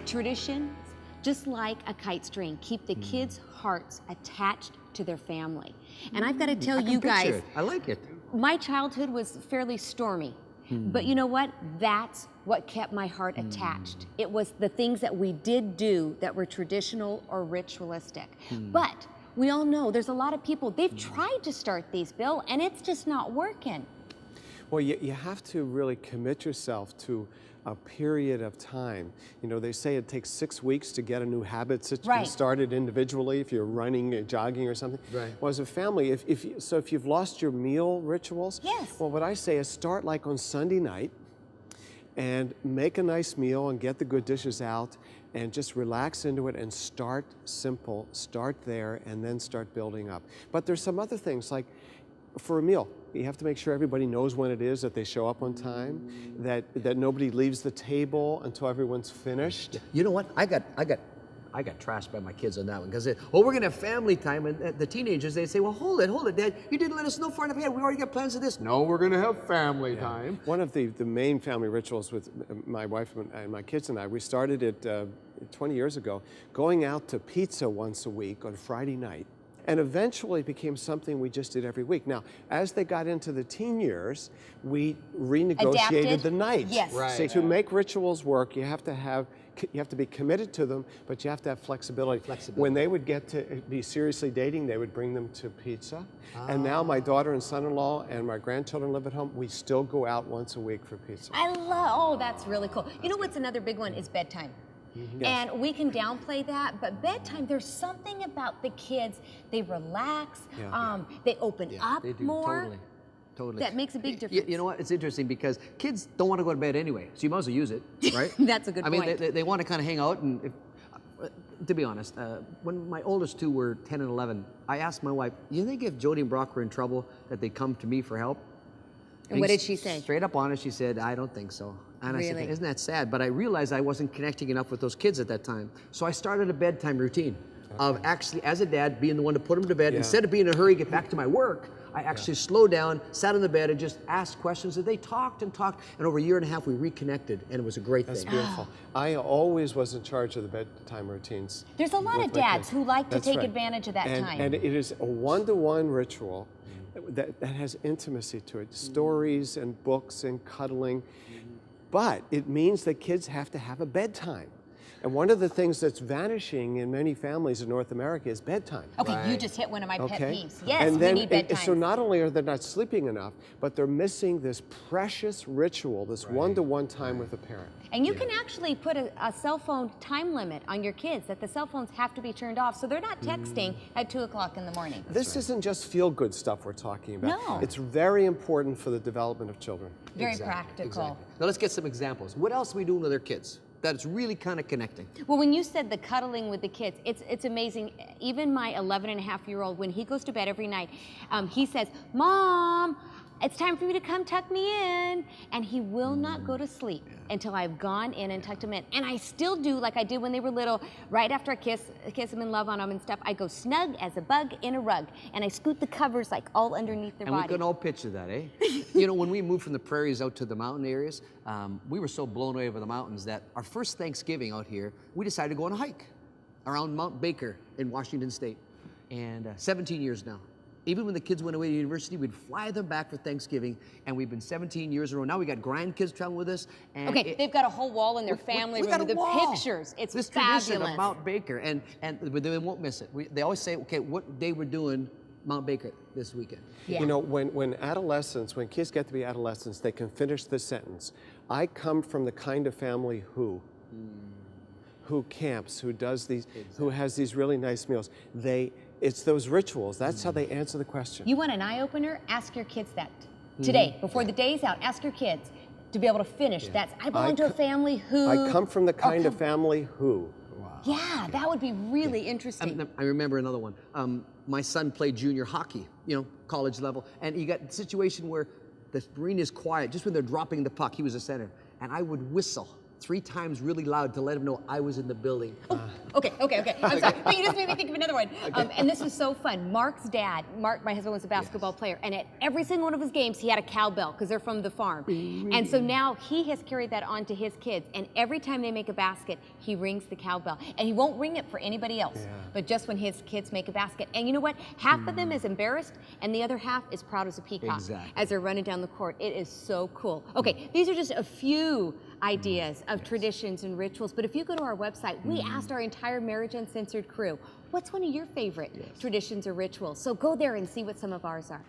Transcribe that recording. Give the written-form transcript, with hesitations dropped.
Traditions, just like a kite string, keep the kids' hearts attached to their family. And I've got to tell you guys, I like it. my childhood was fairly stormy. But you know what? That's what kept my heart attached. It was the things that we did do that were traditional or ritualistic. But we all know there's a lot of people, they've tried to start these, Bill, and it's just not working. Well, you have to really commit yourself to a period of time. You know, they say it takes 6 weeks to get a new habit started individually, if you're running or jogging or something. Right. Well, as a family, if you've lost your meal rituals, well, what I say is start like on Sunday night and make a nice meal and get the good dishes out and just relax into it and start simple, start there and then start building up. But there's some other things like for a meal, you have to make sure everybody knows when it is, that they show up on time, that nobody leaves the table until everyone's finished. You know what? I got trashed by my kids on that one because we're gonna have family time, and the teenagers they say, well, hold it, Dad, you didn't let us know far enough ahead. We already got plans of this. No, we're gonna have family time. One of the main family rituals with my wife and my kids and I, we started it 20 years ago, going out to pizza once a week on Friday night. And eventually it became something we just did every week. Now, as they got into the teen years, we renegotiated the night. Yes. Right. So to make rituals work, you have to be committed to them, but you have to have flexibility. When they would get to be seriously dating, they would bring them to pizza. And now my daughter and son-in-law and my grandchildren live at home. We still go out once a week for pizza. Oh, that's really cool. You know what's another big one is bedtime. Yes. And we can downplay that, but bedtime, there's something about the kids, they relax, they open up they do, more. Totally. That makes a big difference. You know what? It's interesting because kids don't want to go to bed anyway, so you might as well use it, right? That's a good point. I mean, they want to kind of hang out, and to be honest, when my oldest two were 10 and 11, I asked my wife, you think if Jody and Brock were in trouble that they'd come to me for help? And what did she say? Straight up honest, she said, I don't think so. And I Really? said, isn't that sad? But I realized I wasn't connecting enough with those kids at that time. So I started a bedtime routine of actually, as a dad, being the one to put them to bed. Instead of being in a hurry, get back to my work, I actually slowed down, sat on the bed, and just asked questions. And they talked and talked. And over a year and a half, we reconnected, and it was a great thing. That's beautiful. I always was in charge of the bedtime routines. There's a lot of dads who like to take advantage of that time. And it is a one-to-one ritual that has intimacy to it, stories and books and cuddling. But it means that kids have to have a bedtime. And one of the things that's vanishing in many families in North America is bedtime. Okay, you just hit one of my pet peeves. Yes, and then, we need bedtime. So not only are they not sleeping enough, but they're missing this precious ritual, this one-to-one time with a parent. And you can actually put a cell phone time limit on your kids, that the cell phones have to be turned off so they're not texting at 2 o'clock in the morning. This isn't just feel-good stuff we're talking about. No. It's very important for the development of children. Very practical. Exactly. Now let's get some examples. What else are we doing with our kids that's really kind of connecting? Well, when you said the cuddling with the kids, it's amazing. Even my 11-and-a-half-year-old, when he goes to bed every night, he says, Mom, it's time for you to come tuck me in. And he will not go to sleep until I've gone in and tucked him in. And I still do like I did when they were little. Right after I kiss him and love on them and stuff, I go snug as a bug in a rug. And I scoot the covers like all underneath their body. And we can all picture that, eh? You know, when we moved from the prairies out to the mountain areas, we were so blown away by the mountains that our first Thanksgiving out here, we decided to go on a hike around Mount Baker in Washington State. And 17 years now. Even when the kids went away to university, we'd fly them back for Thanksgiving, and we've been 17 years in a row. Now we got grandkids traveling with us. And they've got a whole wall in their family room with the pictures. It's this fabulous. tradition of Mount Baker, and they won't miss it. They always say, okay, what day we're doing Mount Baker this weekend. Yeah. You know, when kids get to be adolescents, they can finish the sentence. I come from the kind of family who camps, who does these, who has these really nice meals. It's those rituals. That's how they answer the question. You want an eye-opener? Ask your kids that. Today, before the day's out, ask your kids to be able to finish. That's, I belong to a family who... I come from the kind of family who... Wow. Yeah, that would be really interesting. I remember another one. My son played junior hockey, college level, and you got a situation where the arena is quiet, just when they're dropping the puck, he was a center, and I would whistle 3 times really loud to let him know I was in the building. Okay. I'm sorry, but you just made me think of another one. And this was so fun. Mark's dad, Mark, my husband, was a basketball player, and at every single one of his games, he had a cowbell because they're from the farm. And so now he has carried that on to his kids, and every time they make a basket, he rings the cowbell, and he won't ring it for anybody else, but just when his kids make a basket. And you know what? Half of them is embarrassed, and the other half is proud as a peacock as they're running down the court. It is so cool. Okay, these are just a few ideas of traditions and rituals, but if you go to our website, we asked our entire Marriage Uncensored crew, what's one of your favorite traditions or rituals? So go there and see what some of ours are.